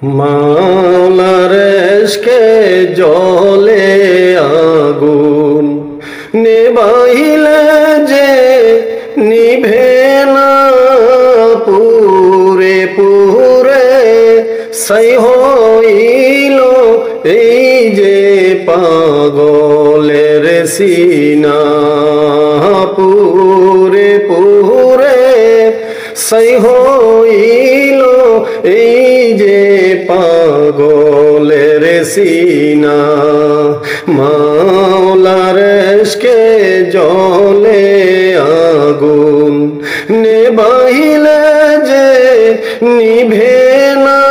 মাওলার ইশকে জ্বলে আগুন, নেবাইলে যে নিভে না, পুরে পুরে ছাই হইল এই যে পাগলের সিনা, পুরে পুরে ছাই হইল এই যে পাগলের সিনা। মাওলার ইশকে জ্বলে আগুন, নেবাইলে যে নিভে না,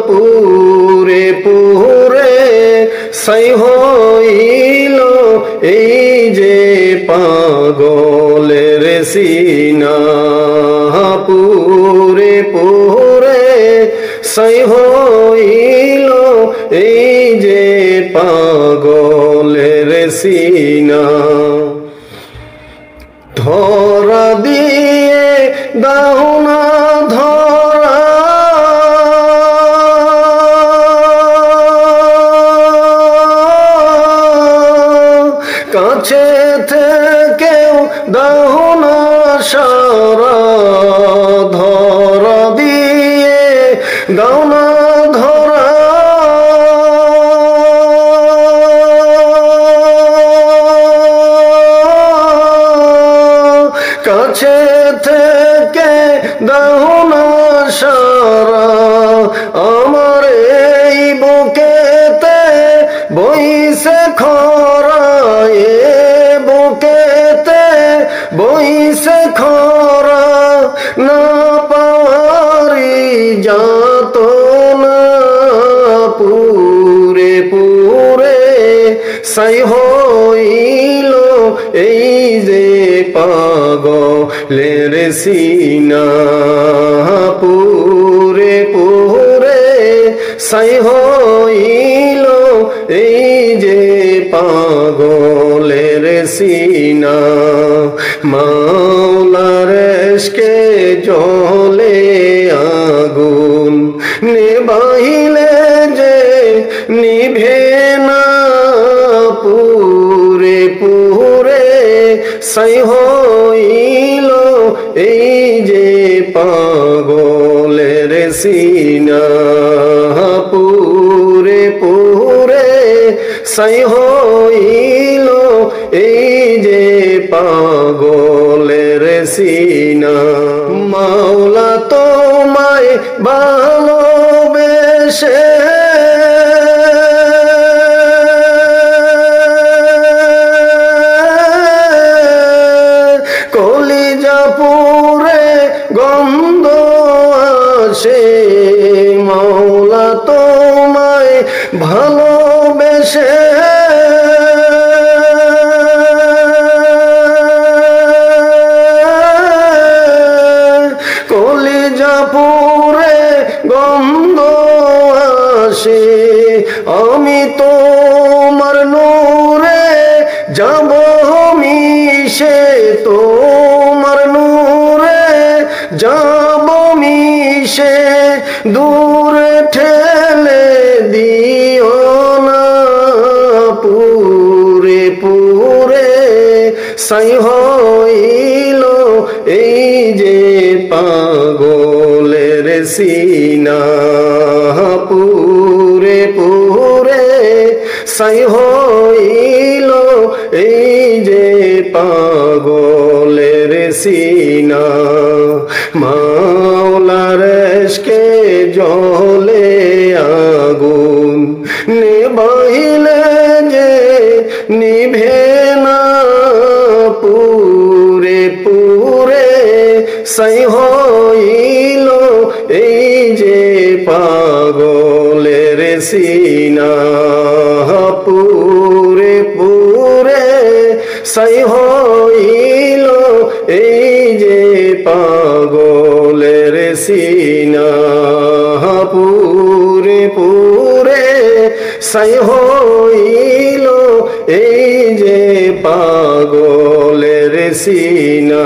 পুরে পুরে ছাই হইল এই যে পাগলের সিনা, পুরে পুরে ছাই হইল এই যে পাগলের সিনা। ধরা দিয়ে দাও না ধরা, কাছে থেকেও দাও না সারা, ধরা দিয়ে দাও না ধরা, কাছে থেকে দাও না সারা, আমার এই বুকেতে বইছে খরা, এ বুকেতে বইছে খরা, না পারি যাতনা, পুরে পুরে ছাই হইল এই যে পাগলের সিনা, পুরে পুরে ছাই হইল এই যে পাগলের সিনা। মাওলার ইশকে জ্বলে আগুন, নেবাইলে যে নিভে না, পুরে পুরে ছাই হইল এই যে পাগলের সিনা, পুরে পুরে ছাই হইল এই যে পাগলের সিনা। মাওলা তোমায় ভালোবেসে কলিজা পুরে গন্ধ আসে, মাওলা তোমায় ভালোবেসে কলিজা পুরে গন্ধ আসে, আমি তোমার নূরে যাব মিশে, তোমার নূরে যাব মিশে, দূরে ঠেলে দিও না, পুরে পুরে ছাই হইল এই যে পাগলের সিনা, পুরে পুরে ছাই হইল এই যে পাগলের সিনা। মাওলার ইশকে জ্বলে আগুন, নেবাইলে যে নিভে না, পুরে পুরে ছাই হইল এই যে পাগলের সিনা, পুরে পুরে ছাই হইল এই যে পাগলের সিনা, পুরে পুরে ছাই হইল এই যে পাগলের সিনা।